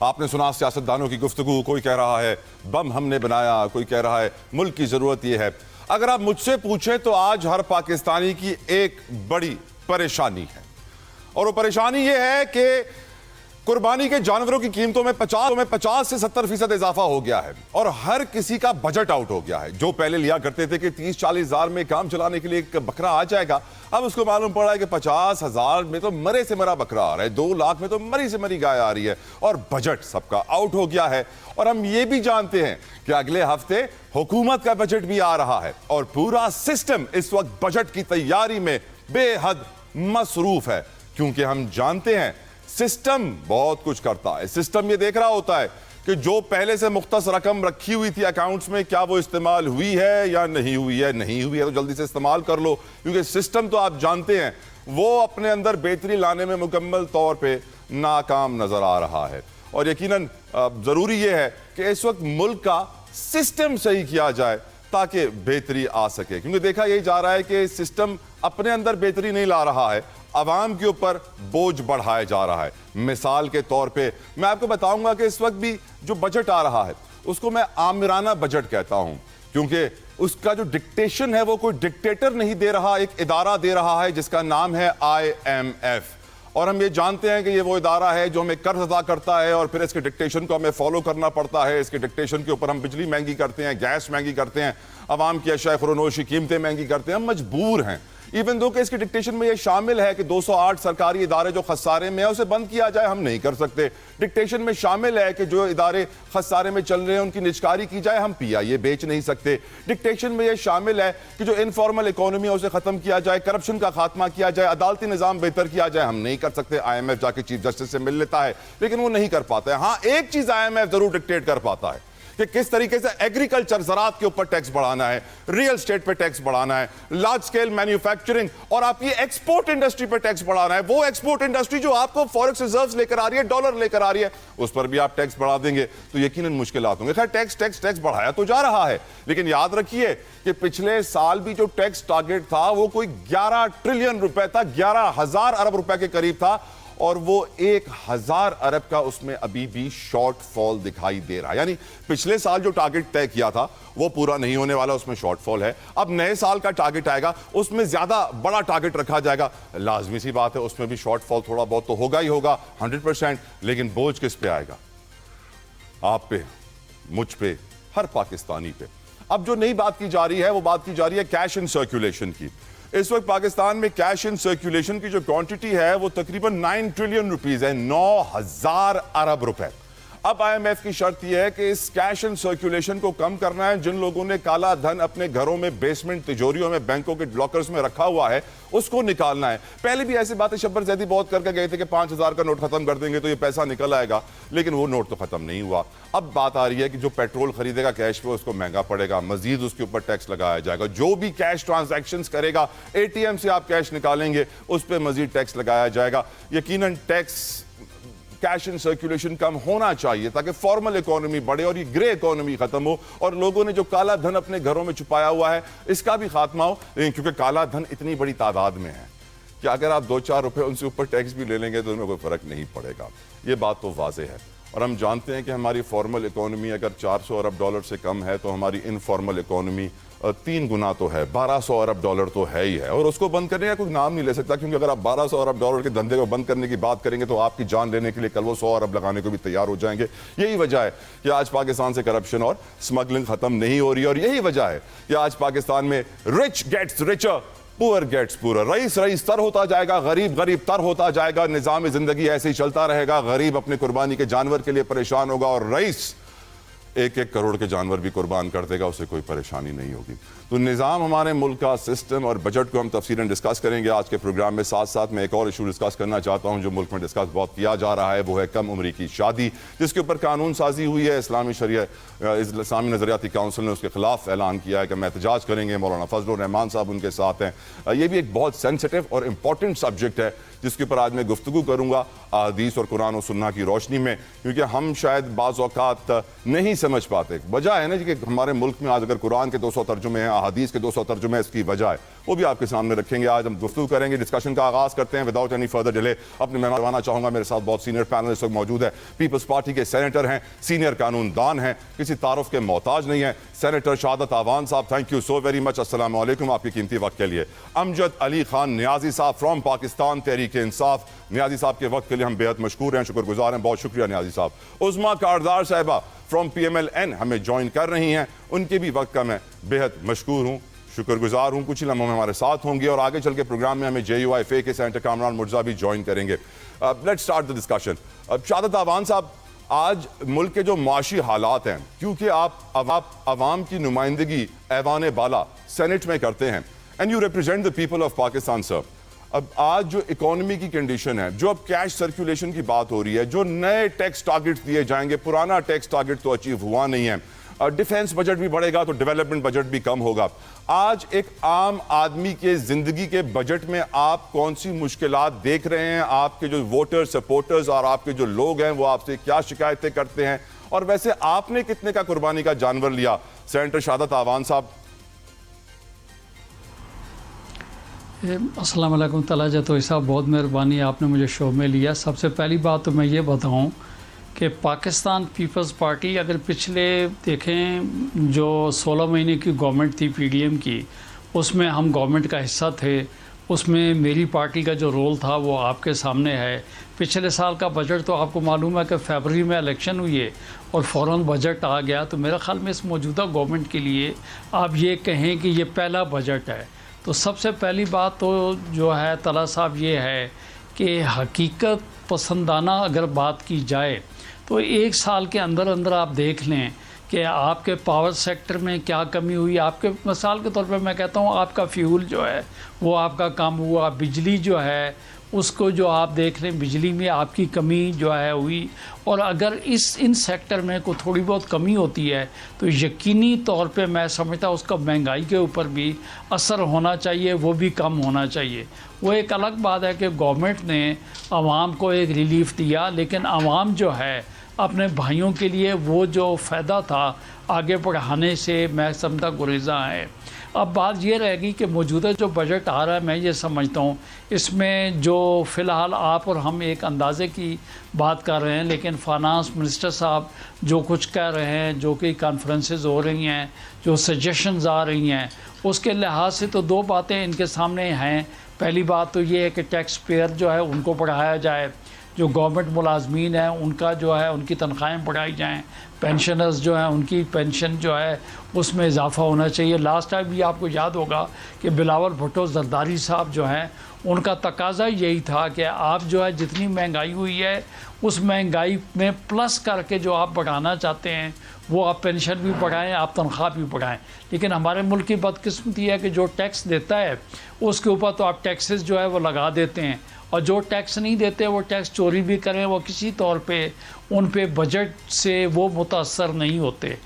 आपने सुना सियासतदानों की गुफ्तगू, कोई कह रहा है बम हमने बनाया, कोई कह रहा है मुल्क की जरूरत यह है। अगर आप मुझसे पूछें तो आज हर पाकिस्तानी की एक बड़ी परेशानी है, और वो परेशानी ये है कि कुर्बानी के जानवरों की कीमतों में 50 से 70% इजाफा हो गया है और हर किसी का बजट आउट हो गया है। जो पहले लिया करते थे कि 30-40 हजार में काम चलाने के लिए एक बकरा आ जाएगा, अब उसको मालूम पड़ा है कि 50,000 में तो मरे से मरा बकरा आ रहा है, 2 लाख में तो मरी से मरी गाय आ रही है और बजट सबका आउट हो गया है। और हम ये भी जानते हैं कि अगले हफ्ते हुकूमत का बजट भी आ रहा है और पूरा सिस्टम इस वक्त बजट की तैयारी में बेहद मसरूफ है, क्योंकि हम जानते हैं सिस्टम बहुत कुछ करता है। सिस्टम ये देख रहा होता है कि जो पहले से मुख्तस रकम रखी हुई थी अकाउंट्स में, क्या वो इस्तेमाल हुई है या नहीं हुई है। नहीं हुई है तो जल्दी से इस्तेमाल कर लो, क्योंकि सिस्टम तो आप जानते हैं वो अपने अंदर बेहतरी लाने में मुकम्मल तौर पे नाकाम नजर आ रहा है। और यकीनन जरूरी ये है कि इस वक्त मुल्क का सिस्टम सही किया जाए ताकि बेहतरी आ सके, क्योंकि देखा यही जा रहा है कि सिस्टम अपने अंदर बेहतरी नहीं ला रहा है, अवाम के ऊपर बोझ बढ़ाया जा रहा है। मिसाल के तौर पे मैं आपको बताऊंगा कि इस वक्त भी जो बजट आ रहा है उसको मैं आमिराना बजट कहता हूं, क्योंकि उसका जो डिक्टेशन है वो कोई डिक्टेटर नहीं दे रहा, एक इदारा दे रहा है जिसका नाम है IMF। और हम ये जानते हैं कि ये वो इदारा है जो हमें कर्ज अदा करता है और फिर इसके डिक्टेशन को हमें फॉलो करना पड़ता है। इसके डिक्टेशन के ऊपर हम बिजली महंगी करते हैं, गैस महंगी करते हैं, अवाम की अशाए खुरोनोशी कीमतें महंगी करते हैं। हम मजबूर हैं, इवन दो कि इसके डिक्टेशन में ये शामिल है कि 208 सरकारी इदारे जो खसारे में है उसे बंद किया जाए, हम नहीं कर सकते। डिक्टेशन में शामिल है कि जो इदारे खसारे में चल रहे हैं उनकी निजकारी की जाए, हम PIA बेच नहीं सकते। डिक्टेशन में यह शामिल है कि जो इनफॉर्मल इकोनॉमी है उसे खत्म किया जाए, करप्शन का खात्मा किया जाए, अदालती निजाम बेहतर किया जाए, हम नहीं कर सकते। IMF जाके चीफ जस्टिस से मिल लेता है लेकिन वो नहीं कर पाता है। हाँ, एक चीज IMF जरूर डिक्टेट कर पाता है कि किस तरीके से एग्रीकल्चर ज़राअत के ऊपर टैक्स बढ़ाना है, रियल स्टेट पे टैक्स बढ़ाना है, लार्ज स्केल मैन्युफैक्चरिंग और आपकी एक्सपोर्ट इंडस्ट्री पे टैक्स बढ़ाना है। वो एक्सपोर्ट इंडस्ट्री जो आपको फॉरेक्स रिजर्व्स लेकर आ रही है, डॉलर लेकर आ रही है, उस पर भी आप टैक्स बढ़ा देंगे तो यकीनन मुश्किलात होंगे। खैर, टैक्स टैक्स टैक्स बढ़ाया तो जा रहा है, लेकिन याद रखिए कि पिछले साल भी जो टैक्स टारगेट था वो कोई 11 ट्रिलियन रुपए था, 11,000 अरब रुपए के करीब था, और वो 1,000 अरब का उसमें अभी भी शॉर्टफॉल दिखाई दे रहा है। यानी पिछले साल जो टारगेट तय किया था वो पूरा नहीं होने वाला, उसमें शॉर्टफॉल है। अब नए साल का टारगेट आएगा, उसमें ज्यादा बड़ा टारगेट रखा जाएगा, लाजमी सी बात है उसमें भी शॉर्टफॉल थोड़ा बहुत तो होगा ही होगा, 100%। लेकिन बोझ किस पे आएगा? आप पे, मुझ पे, हर पाकिस्तानी पे। अब जो नई बात की जा रही है वो बात की जा रही है कैश इन सर्कुलेशन की। इस वक्त पाकिस्तान में कैश इन सर्कुलेशन की जो क्वांटिटी है वो तकरीबन 9 ट्रिलियन रुपीस है, 9,000 अरब रुपए। अब IMF की शर्त यह है कि इस कैश इन सर्कुलेशन को कम करना है। जिन लोगों ने काला धन अपने घरों में, बेसमेंट, तिजोरियों में, बैंकों के लॉकर्स में रखा हुआ है, उसको निकालना है। पहले भी ऐसी बातें शब्बर जैदी बहुत करके गए थे कि 5,000 का नोट खत्म कर देंगे तो ये पैसा निकल आएगा, लेकिन वो नोट तो खत्म नहीं हुआ। अब बात आ रही है कि जो पेट्रोल खरीदेगा कैश पे उसको महंगा पड़ेगा, मजीद उसके ऊपर टैक्स लगाया जाएगा। जो भी कैश ट्रांजैक्शन करेगा, ATM से आप कैश निकालेंगे, उस पर मजीद टैक्स लगाया जाएगा। यकीनन टैक्स, कैश इन सर्कुलेशन कम होना चाहिए ताकि फॉर्मल इकोनॉमी बढ़े और ये ग्रे इकोनॉमी खत्म हो और लोगों ने जो काला धन अपने घरों में छुपाया हुआ है इसका भी खात्मा हो। लेकिन क्योंकि काला धन इतनी बड़ी तादाद में है कि अगर आप 2-4 रुपए उनसे ऊपर टैक्स भी ले लेंगे तो उनमें कोई फर्क नहीं पड़ेगा। ये बात तो वाज़ेह है। और हम जानते हैं कि हमारी फॉर्मल इकोनॉमी अगर 400 अरब डॉलर से कम है तो हमारी इनफॉर्मल इकोनॉमी 3 गुना तो है, 1200 अरब डॉलर तो है ही है। और उसको बंद करने का कोई नाम नहीं ले सकता, क्योंकि अगर आप 1200 अरब डॉलर के धंधे को बंद करने की बात करेंगे तो आपकी जान लेने के लिए कल वो 100 अरब लगाने को भी तैयार हो जाएंगे। यही वजह है कि आज पाकिस्तान से करप्शन और स्मगलिंग खत्म नहीं हो रही है, और यही वजह है कि आज पाकिस्तान में rich gets richer, poor gets poor. रईस रईस तर होता जाएगा, गरीब गरीब तर होता जाएगा। निज़ाम ज़िंदगी ऐसे ही चलता रहेगा। गरीब अपने कुर्बानी के जानवर के लिए परेशान होगा और रईस 1-1 करोड़ के जानवर भी कुर्बान कर देगा, उसे कोई परेशानी नहीं होगी। तो निज़ाम, हमारे मुल्क का सिस्टम और बजट को हम तफसीलन डिस्कस करेंगे आज के प्रोग्राम में। साथ साथ मैं एक और इशू डिस्कस करना चाहता हूँ जो मुल्क में डिस्कस बहुत किया जा रहा है, वो है कम उम्री की शादी, जिसके ऊपर कानून साजी हुई है। इस्लामी नज़रियाती काउंसिल ने उसके खिलाफ ऐलान किया है कि हम एहतजाज करेंगे। मौलाना फजलुर रहमान साहब उनके साथ हैं। ये भी एक बहुत सेंसिटिव और इम्पॉर्टेंट सब्जेक्ट है जिसके ऊपर आज मैं गुफ्तगू करूँगा अहदीस और कुरान और सुन्ना की रोशनी में, क्योंकि हम शायद बाज़ औक़ात नहीं समझ पाते। वजह है ना जी कि हमारे मुल्क में आज अगर कुरान के 200 तर्जुमे हैं, अहदीस के 200 तर्जुमे हैं, इसकी वजह है वो भी आपके सामने रखेंगे। आज हम गुफ्तगू करेंगे, डिस्कशन का आगाज़ करते हैं विदाउट एनी फर्दर डिले। अपने मेहमान बनवाना चाहूँगा, मेरे साथ बहुत सीनियर पैनल इस वक्त मौजूद है। पीपल्स पार्टी के सेनेटर हैं, सीनियर कानूनदान हैं, किसी तारुफ के मोहताज नहीं है, सेनेटर शहादत आवान साहब, thank you so very much, अस्सलाम वालेकुम आपके कीमती वक्त के लिए। अमजद अली खान नियाजी साहब फ्रॉम पाकिस्तान तहरीक इंसाफ, नियाजी साहब के वक्त के लिए हम बेहद मशकूर हैं, शुक्रगुजार हैं, बहुत शुक्रिया नियाजी साहब। उज़मा कारदार साहिबा फ्रॉम PMLN हमें ज्वाइन कर रही हैं, उनके भी वक्त का मैं बेहद मशकूर हूँ, शुक्रगुजार हूँ। कुछ ही लम्हों में हमारे साथ होंगे और आगे चल के प्रोग्राम में हमें JUIFA के सेनेटर कामरान मुर्जा भी ज्वाइन करेंगे। Let's start the discussion. शहादत आवान साहब, आज मुल्क के जो माशी हालात हैं, क्योंकि आप अवाम की नुमाइंदगी ऐवान बाला सेनेट में करते हैं and you represent the people of Pakistan sir. अब आज जो इकोनॉमी की कंडीशन है, जो अब कैश सर्कुलेशन की बात हो रही है, जो नए टैक्स टारगेट दिए जाएंगे, पुराना टैक्स टारगेट तो अचीव हुआ नहीं है, डिफेंस बजट भी बढ़ेगा तो डेवलपमेंट बजट भी कम होगा। आज एक आम आदमी के जिंदगी के बजट में आप कौन सी मुश्किलात देख रहे हैं? आपके जो वोटर सपोर्टर्स और आपके जो लोग हैं वो आपसे क्या शिकायतें करते हैं? और वैसे आपने कितने का कुर्बानी का जानवर लिया? सेनेटर शहादत आवान साहब। अस्सलाम वालेकुम तलाजा तो साहब, बहुत मेहरबानी आपने मुझे शो में लिया। सबसे पहली बात तो मैं ये बताऊं कि पाकिस्तान पीपल्स पार्टी अगर पिछले देखें जो 16 महीने की गवर्नमेंट थी PDM की, उसमें हम गवर्नमेंट का हिस्सा थे, उसमें मेरी पार्टी का जो रोल था वो आपके सामने है। पिछले साल का बजट तो आपको मालूम है कि फरवरी में इलेक्शन हुई है और फ़ौरन बजट आ गया। तो मेरा ख़्याल में इस मौजूदा गवर्नमेंट के लिए आप ये कहें कि ये पहला बजट है। तो सबसे पहली बात तो जो है तला साहब ये है कि हकीकत पसंदाना अगर बात की जाए तो एक साल के अंदर अंदर आप देख लें कि आपके पावर सेक्टर में क्या कमी हुई। आपके मिसाल के तौर पे मैं कहता हूँ आपका फ्यूल जो है वो आपका कम हुआ, बिजली जो है उसको जो आप देख लें बिजली में आपकी कमी जो है हुई। और अगर इन सेक्टर में कोई थोड़ी बहुत कमी होती है तो यकीनी तौर पे मैं समझता उसका महंगाई के ऊपर भी असर होना चाहिए, वो भी कम होना चाहिए। वो एक अलग बात है कि गवर्नमेंट ने आवाम को एक रिलीफ दिया, लेकिन आवाम जो है अपने भाइयों के लिए वो जो फ़ायदा था आगे बढ़ाने से मैं समझता गुरेज़ा है। अब बात ये रहेगी कि मौजूदा जो बजट आ रहा है, मैं ये समझता हूँ इसमें जो फ़िलहाल आप और हम एक अंदाज़े की बात कर रहे हैं, लेकिन फाइनेंस मिनिस्टर साहब जो कुछ कह रहे हैं, जो कि कॉन्फ्रेंसेस हो रही हैं, जो सजेशंस आ रही हैं, उसके लिहाज से तो दो बातें इनके सामने हैं। पहली बात तो ये है कि टैक्स पेयर जो है उनको बढ़ाया जाए, जो गवर्नमेंट मुलाजमीन हैं उनका जो है उनकी तनख्वाहें बढ़ाई जाएँ, पेंशनर्स जो हैं उनकी पेंशन जो है उसमें इजाफ़ा होना चाहिए। लास्ट टाइम भी आपको याद होगा कि बिलावल भुट्टो जरदारी साहब जो हैं उनका तकाजा यही था कि आप जो है जितनी महंगाई हुई है उस महंगाई में प्लस करके जो आप बढ़ाना चाहते हैं वो आप पेंशन भी बढ़ाएं, आप तनख्वाह भी बढ़ाएं। लेकिन हमारे मुल्क की बदकिस्मती है कि जो टैक्स देता है उसके ऊपर तो आप टैक्सेस जो है वो लगा देते हैं, और जो टैक्स नहीं देते वो टैक्स चोरी भी करें, वो किसी तौर पे उन पे बजट से वो मुतासर नहीं होते।